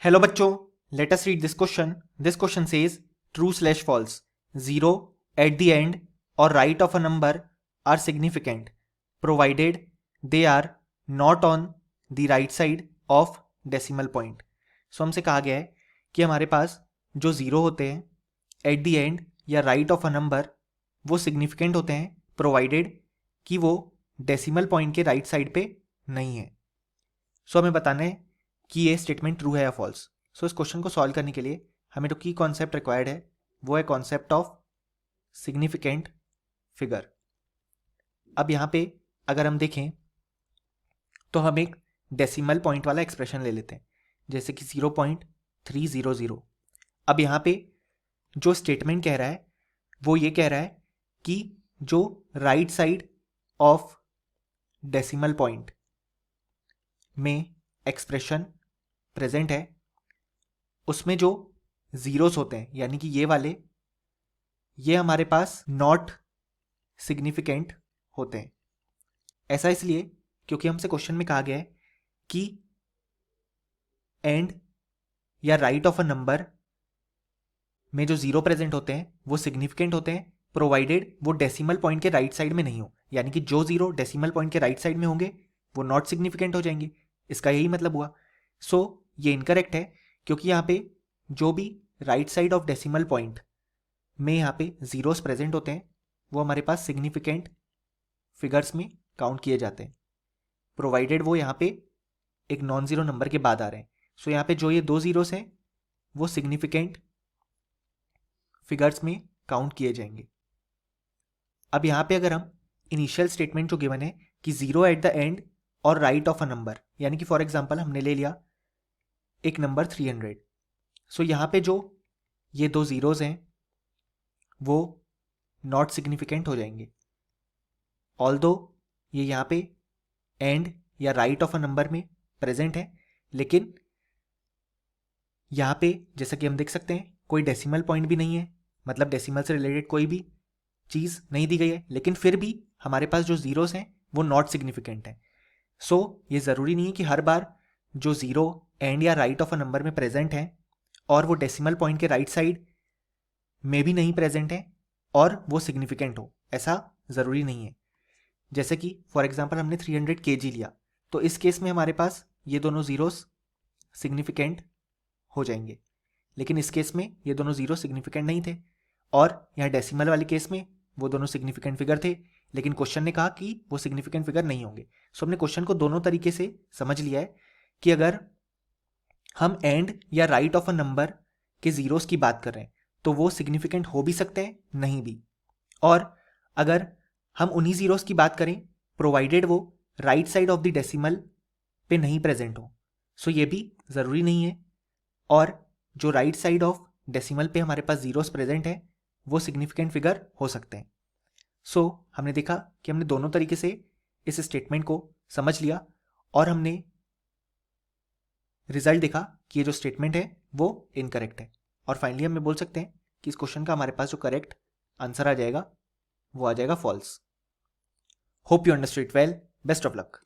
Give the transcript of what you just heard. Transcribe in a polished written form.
Hello बच्चों, let us read this question. This question says true slash false. 0 at the end or right of a number are significant provided they are not on the right side of decimal point. सो हमसे कहा गया है कि हमारे पास जो zero होते हैं at the end या राइट ऑफ अ नंबर वो सिग्निफिकेंट होते हैं प्रोवाइडेड कि वो डेसिमल पॉइंट के राइट साइड पे नहीं है. सो हमें बताना है कि ये स्टेटमेंट ट्रू है या फॉल्स. सो इस क्वेश्चन को सॉल्व करने के लिए हमें जो की कॉन्सेप्ट रिक्वायर्ड है वो है कॉन्सेप्ट ऑफ सिग्निफिकेंट फिगर. अब यहाँ पे अगर हम देखें तो हम एक डेसिमल पॉइंट वाला एक्सप्रेशन ले लेते हैं, जैसे कि 0.300. अब यहाँ पे जो स्टेटमेंट कह रहा है वो ये कह रहा है कि जो right side of decimal point में एक्सप्रेशन प्रेजेंट है उसमें जो जीरोस होते हैं यानी कि ये वाले, ये हमारे पास नॉट सिग्निफिकेंट होते हैं. ऐसा इसलिए क्योंकि हमसे क्वेश्चन में कहा गया है कि एंड या राइट ऑफ अ नंबर में जो जीरो प्रेजेंट होते हैं वो सिग्निफिकेंट होते हैं प्रोवाइडेड वो डेसिमल पॉइंट के राइट साइड में नहीं हो. यानी कि जो जीरो डेसिमल पॉइंट के राइट साइड में होंगे वो नॉट सिग्निफिकेंट हो जाएंगे. इसका यही मतलब हुआ. सो ये इनकरेक्ट है क्योंकि यहाँ पे जो भी right side of decimal point में यहाँ पे जीरोस प्रेजेंट होते हैं वो हमारे पास सिग्निफिकेंट फिगर्स में काउंट किए जाते हैं प्रोवाइडेड वो यहाँ पे एक नॉन जीरो नंबर के बाद आ रहे हैं. सो यहाँ पे जो ये दो जीरोस हैं वो सिग्निफिकेंट फिगर्स में काउंट किए जाएंगे. अब यहाँ पे अगर हम इनिशियल स्टेटमेंट जो गिवन है कि 0 एट द एंड और राइट ऑफ अ नंबर, यानी कि फॉर एग्जांपल हमने ले लिया एक नंबर 300. सो यहाँ पे जो ये दो जीरोस हैं वो नॉट सिग्निफिकेंट हो जाएंगे. ऑल्दो ये यहाँ पे एंड या राइट ऑफ अ नंबर में प्रेजेंट है, लेकिन यहाँ पे जैसा कि हम देख सकते हैं कोई डेसिमल पॉइंट भी नहीं है, मतलब डेसिमल से रिलेटेड कोई भी चीज़ नहीं दी गई है, लेकिन फिर भी हमारे पास जो जीरोस हैं वो नॉट सिग्निफिकेंट हैं. सो ये ज़रूरी नहीं है कि हर बार जो ज़ीरो एंड या राइट ऑफ अ नंबर में प्रेजेंट है और वो डेसिमल पॉइंट के राइट साइड में भी नहीं प्रेजेंट है और वो सिग्निफिकेंट हो, ऐसा ज़रूरी नहीं है. जैसे कि फॉर एग्जांपल हमने 300 kg लिया, तो इस केस में हमारे पास ये दोनों जीरोस सिग्निफिकेंट हो जाएंगे, लेकिन इस केस में ये दोनों जीरो सिग्निफिकेंट नहीं थे. और यहाँ डेसिमल वाले केस में वो दोनों सिग्निफिकेंट फिगर थे, लेकिन क्वेश्चन ने कहा कि वो सिग्निफिकेंट फिगर नहीं होंगे. सो हमने क्वेश्चन को दोनों तरीके से समझ लिया है कि अगर हम एंड या राइट ऑफ अ नंबर के जीरोस की बात कर रहे हैं तो वो सिग्निफिकेंट हो भी सकते हैं, नहीं भी. और अगर हम उन्हीं जीरोस की बात करें प्रोवाइडेड वो right side of the decimal पे नहीं प्रेजेंट हो, सो ये भी ज़रूरी नहीं है. और जो राइट साइड ऑफ डेसिमल पे हमारे पास जीरोस प्रेजेंट है वो सिग्निफिकेंट फिगर हो सकते हैं. सो हमने देखा कि हमने दोनों तरीके से इस स्टेटमेंट को समझ लिया और हमने रिजल्ट देखा कि ये जो स्टेटमेंट है वो इनकरेक्ट है. और फाइनली हम बोल सकते हैं कि इस क्वेश्चन का हमारे पास जो करेक्ट आंसर आ जाएगा वो आ जाएगा false. Hope you understood it well. Best of luck.